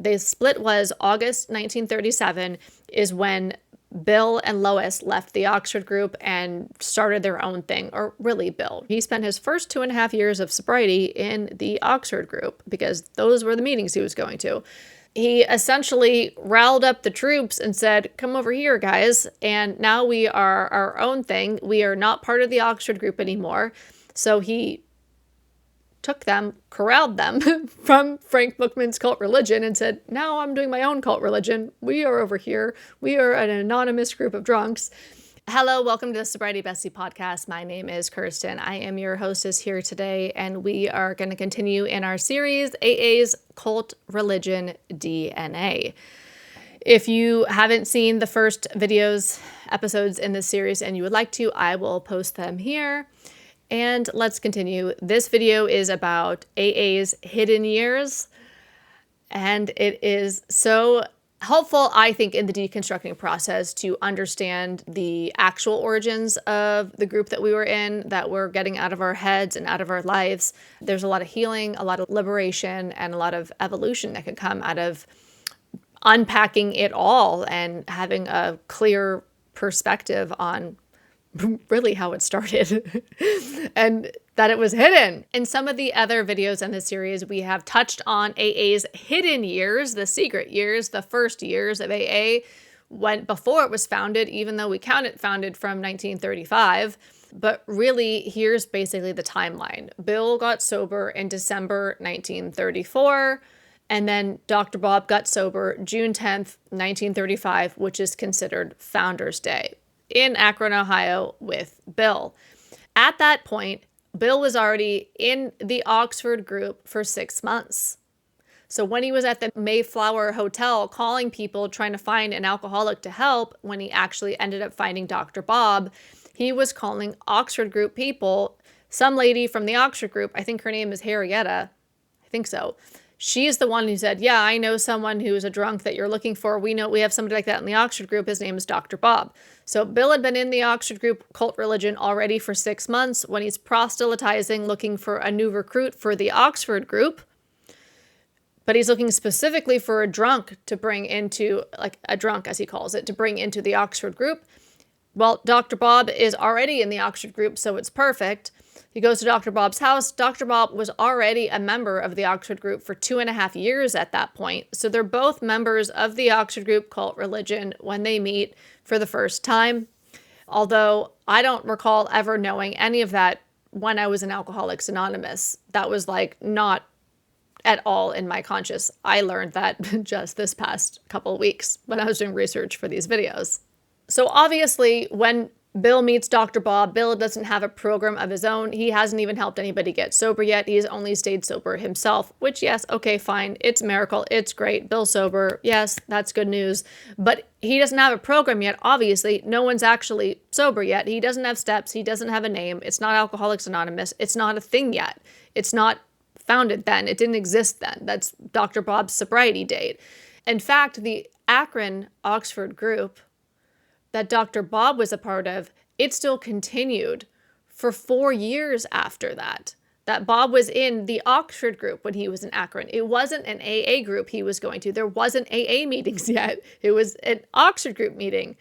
The split was August 1937 is when Bill and Lois left the Oxford group and started their own thing, or really Bill. He spent his first 2.5 years of sobriety in the Oxford group because those were the meetings he was going to. He essentially riled up the troops and said, come over here, guys. And now we are our own thing. We are not part of the Oxford group anymore. So he took them, corralled them from Frank Bookman's cult religion and said, now I'm doing my own cult religion. We are over here. We are an anonymous group of drunks. Hello, welcome to the Sobriety Bestie podcast. My name is Kirsten. I am your hostess here today, and we are going to continue in our series, AA's Cult Religion DNA. If you haven't seen the first episodes in this series, and you would like to, I will post them here. And let's continue. This video is about AA's hidden years, and it is so helpful, I think, in the deconstructing process to understand the actual origins of the group that we were in, that we're getting out of our heads and out of our lives. There's a lot of healing, a lot of liberation, and a lot of evolution that can come out of unpacking it all and having a clear perspective on really how it started and that it was hidden. In some of the other videos in this series, we have touched on AA's hidden years, the secret years, the first years of AA when before it was founded, even though we count it founded from 1935. But really, here's basically the timeline. Bill got sober in December 1934, and then Dr. Bob got sober June 10th, 1935, which is considered Founders Day in Akron, Ohio with Bill. At that point, Bill was already in the Oxford group for 6 months. So when he was at the Mayflower Hotel calling people, trying to find an alcoholic to help, when he actually ended up finding Dr. Bob, he was calling Oxford group people. Some lady from the Oxford group, I think her name is Harrietta, I think so. She's the one who said, yeah, I know someone who's a drunk that you're looking for. We have somebody like that in the Oxford group. His name is Dr. Bob. So Bill had been in the Oxford group cult religion already for 6 months when he's proselytizing, looking for a new recruit for the Oxford group. But he's looking specifically for a drunk to bring into, like a drunk as he calls it, to bring into the Oxford group. Well, Dr. Bob is already in the Oxford group, so it's perfect. He goes to Dr. Bob's house. Dr. Bob was already a member of the Oxford group for 2.5 years at that point. So they're both members of the Oxford group cult religion when they meet for the first time. Although I don't recall ever knowing any of that when I was in Alcoholics Anonymous. That was like not at all in my conscious. I learned that just this past couple of weeks when I was doing research for these videos. So obviously when Bill meets Dr. Bob, Bill doesn't have a program of his own. He hasn't even helped anybody get sober yet. He's only stayed sober himself, which, yes, okay, fine. It's a miracle. It's great. Bill's sober. Yes, that's good news. But he doesn't have a program yet. Obviously, no one's actually sober yet. He doesn't have steps. He doesn't have a name. It's not Alcoholics Anonymous. It's not a thing yet. It's not founded then. It didn't exist then. That's Dr. Bob's sobriety date. In fact, the Akron Oxford group that Dr. Bob was a part of, it still continued for 4 years after that. That Bob was in the Oxford group when he was in Akron. It wasn't an AA group he was going to. There wasn't AA meetings yet. It was an Oxford group meeting.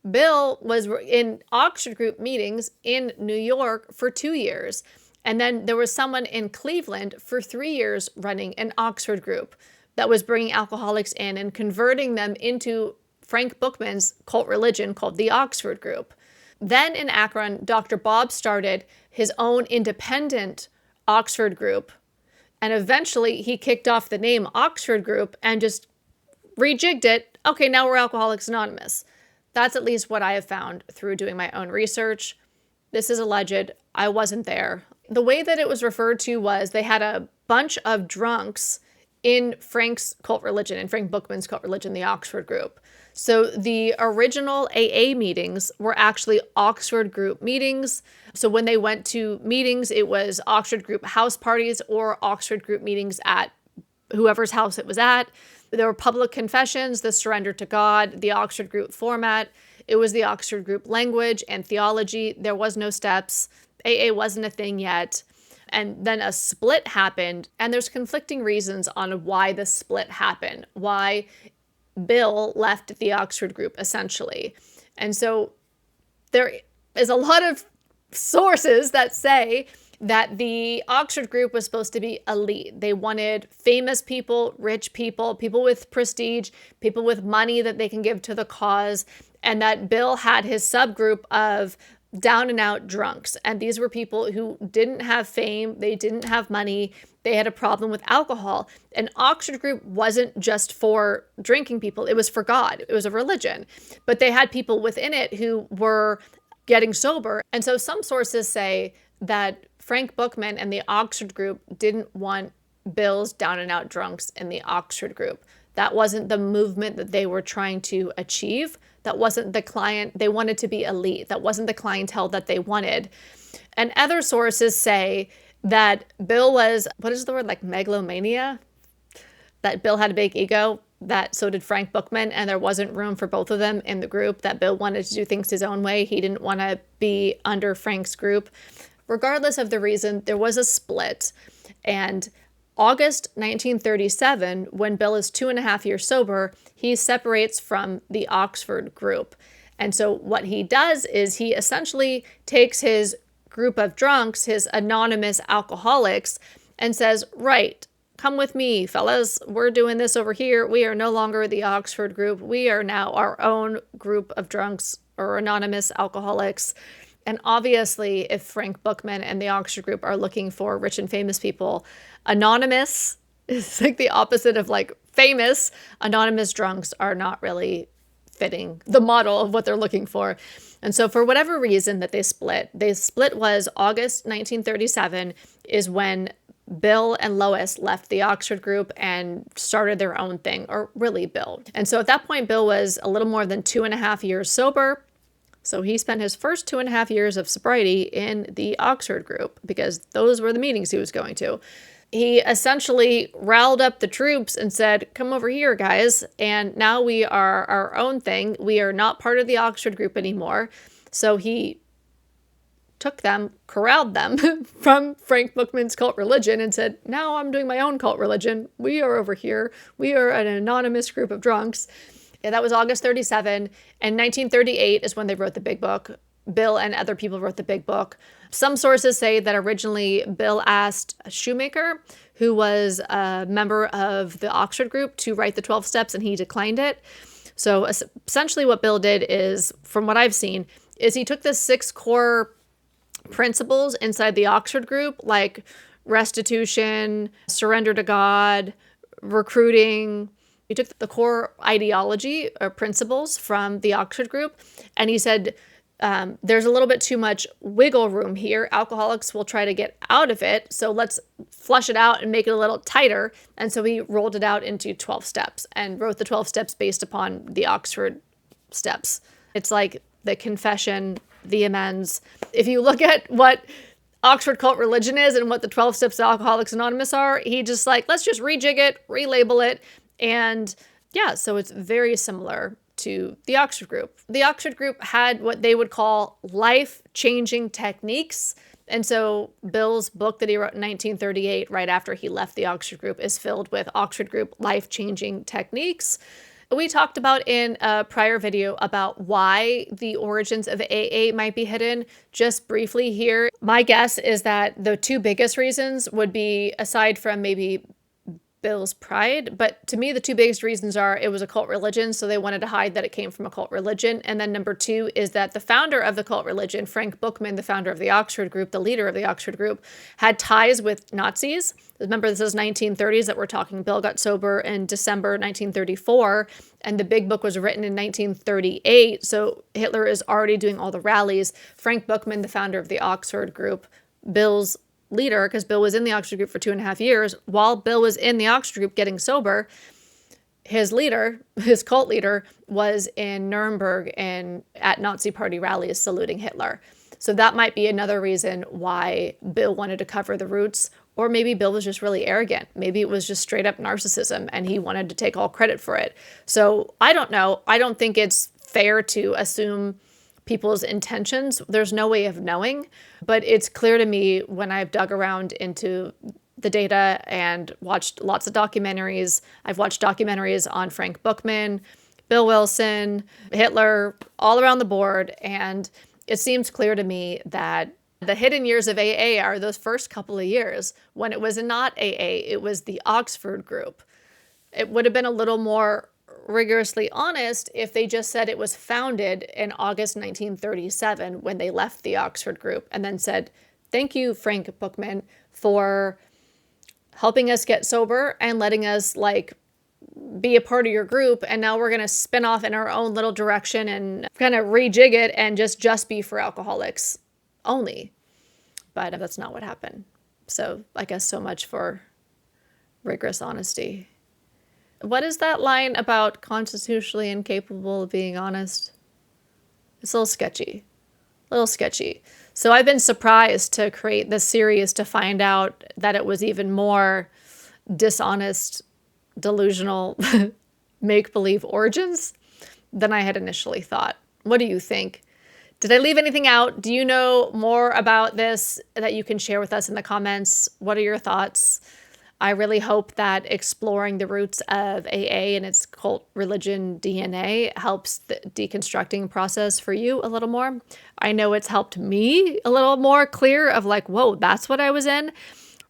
Bill was in Oxford group meetings in New York for 2 years. And then there was someone in Cleveland for 3 years running an Oxford group that was bringing alcoholics in and converting them into Frank Bookman's cult religion called the Oxford group. Then in Akron, Dr. Bob started his own independent Oxford group. And eventually he kicked off the name Oxford group and just rejigged it. Okay, now we're Alcoholics Anonymous. That's at least what I have found through doing my own research. This is alleged. I wasn't there. The way that it was referred to was they had a bunch of drunks in Frank's cult religion, in Frank Bookman's cult religion, the Oxford group. So the original AA meetings were actually Oxford group meetings. So when they went to meetings, it was Oxford group house parties or Oxford group meetings at whoever's house it was at. There were public confessions, the surrender to God, the Oxford group format. It was the Oxford group language and theology. There was no steps. AA wasn't a thing yet. And then a split happened, and there's conflicting reasons on why the split happened, why Bill left the Oxford group, essentially. And so there is a lot of sources that say that the Oxford group was supposed to be elite. They wanted famous people, rich people, people with prestige, people with money that they can give to the cause, and that Bill had his subgroup of down and out drunks. And these were people who didn't have fame, they didn't have money, they had a problem with alcohol. And Oxford group wasn't just for drinking people, it was for God, it was a religion. But they had people within it who were getting sober. And so some sources say that Frank Bookman and the Oxford group didn't want Bill's down and out drunks in the Oxford group. That wasn't the movement that they were trying to achieve. That wasn't the client. They wanted to be elite. That wasn't the clientele that they wanted. And other sources say that Bill was, what is the word, like megalomania? That Bill had a big ego, that so did Frank Bookman, and there wasn't room for both of them in the group, that Bill wanted to do things his own way. He didn't want to be under Frank's group. Regardless of the reason, there was a split. And August 1937, when Bill is 2.5 years sober, he separates from the Oxford group. And so what he does is he essentially takes his group of drunks, his anonymous alcoholics, and says, right, come with me, fellas. We're doing this over here. We are no longer the Oxford group. We are now our own group of drunks or anonymous alcoholics. And obviously, if Frank Bookman and the Oxford group are looking for rich and famous people, anonymous is like the opposite of like famous. Anonymous drunks are not really fitting the model of what they're looking for. And so for whatever reason that they split was August 1937 is when Bill and Lois left the Oxford group and started their own thing, or really Bill. And so at that point, Bill was a little more than 2.5 years sober. So he spent his first 2.5 years of sobriety in the Oxford group because those were the meetings he was going to. He essentially riled up the troops and said, come over here, guys. And now we are our own thing. We are not part of the Oxford group anymore. So he took them, corralled them from Frank Bookman's cult religion and said, now I'm doing my own cult religion. We are over here. We are an anonymous group of drunks. Yeah, that was August 37. And 1938 is when they wrote the big book. Bill and other people wrote the big book. Some sources say that originally Bill asked Shoemaker, who was a member of the Oxford group, to write the 12 steps, and he declined it. So essentially what Bill did is, from what I've seen, is he took the 6 core principles inside the Oxford group, like restitution, surrender to God, recruiting. He took the core ideology or principles from the Oxford group, and he said, there's a little bit too much wiggle room here. Alcoholics will try to get out of it, so let's flush it out and make it a little tighter. And so he rolled it out into 12 steps and wrote the 12 steps based upon the Oxford steps. It's like the confession, the amends. If you look at what Oxford cult religion is and what the 12 steps to Alcoholics Anonymous are, he just like, let's just rejig it, relabel it. And yeah, so it's very similar to the Oxford group. The Oxford group had what they would call life-changing techniques. And so Bill's book that he wrote in 1938, right after he left the Oxford group, is filled with Oxford group life-changing techniques. We talked about in a prior video about why the origins of AA might be hidden. Just briefly here, my guess is that the 2 biggest reasons would be, aside from maybe Bill's pride, but to me, the 2 biggest reasons are it was a cult religion, so they wanted to hide that it came from a cult religion. And then number 2 is that the founder of the cult religion, Frank Bookman, the founder of the Oxford group, the leader of the Oxford group, had ties with Nazis. Remember, this is 1930s that we're talking. Bill got sober in December 1934, and the big book was written in 1938. So Hitler is already doing all the rallies. Frank Bookman, the founder of the Oxford group, Bill's leader, because Bill was in the Oxford group for 2.5 years. While Bill was in the Oxford group getting sober, his leader, his cult leader, was in Nuremberg and at Nazi party rallies saluting Hitler. So that might be another reason why Bill wanted to cover the roots. Or maybe Bill was just really arrogant. Maybe it was just straight up narcissism and he wanted to take all credit for it. So I don't know. I don't think it's fair to assume people's intentions. There's no way of knowing, but it's clear to me when I've dug around into the data and watched lots of documentaries. I've watched documentaries on Frank Bookman, Bill Wilson, Hitler, all around the board. And it seems clear to me that the hidden years of AA are those first couple of years when it was not AA, it was the Oxford group. It would have been a little more rigorously honest if they just said it was founded in August 1937 when they left the Oxford group, and then said, thank you, Frank Bookman, for helping us get sober and letting us like be a part of your group. And now we're going to spin off in our own little direction and kind of rejig it and just be for alcoholics only. But that's not what happened. So I guess so much for rigorous honesty. What is that line about constitutionally incapable of being honest? It's a little sketchy. A little sketchy. So I've been surprised to create this series to find out that it was even more dishonest, delusional, make-believe origins than I had initially thought. What do you think? Did I leave anything out? Do you know more about this that you can share with us in the comments? What are your thoughts? I really hope that exploring the roots of AA and its cult religion DNA helps the deconstructing process for you a little more. I know it's helped me a little more clear of like, whoa, that's what I was in.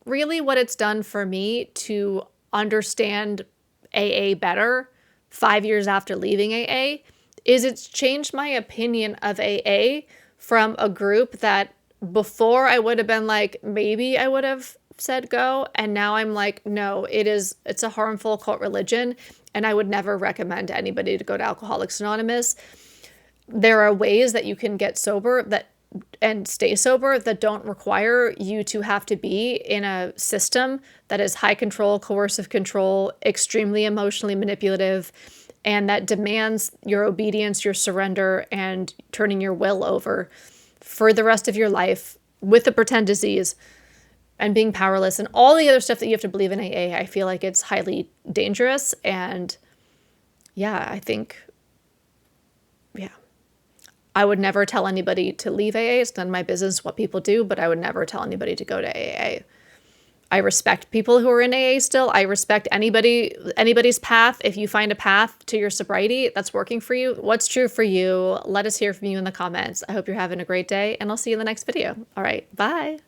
Really what it's done for me to understand AA better 5 years after leaving AA is it's changed my opinion of AA from a group that before I would have been like, maybe I would have said go. And now I'm like, no, it's a harmful cult religion. And I would never recommend anybody to go to Alcoholics Anonymous. There are ways that you can get sober and stay sober that don't require you to have to be in a system that is high control, coercive control, extremely emotionally manipulative, and that demands your obedience, your surrender, and turning your will over for the rest of your life with a pretend disease and being powerless and all the other stuff that you have to believe in AA. I feel like it's highly dangerous. And yeah, I think, I would never tell anybody to leave AA. It's none of my business what people do, but I would never tell anybody to go to AA. I respect people who are in AA still. I respect anybody's path. If you find a path to your sobriety that's working for you, what's true for you, let us hear from you in the comments. I hope you're having a great day, and I'll see you in the next video. All right, bye.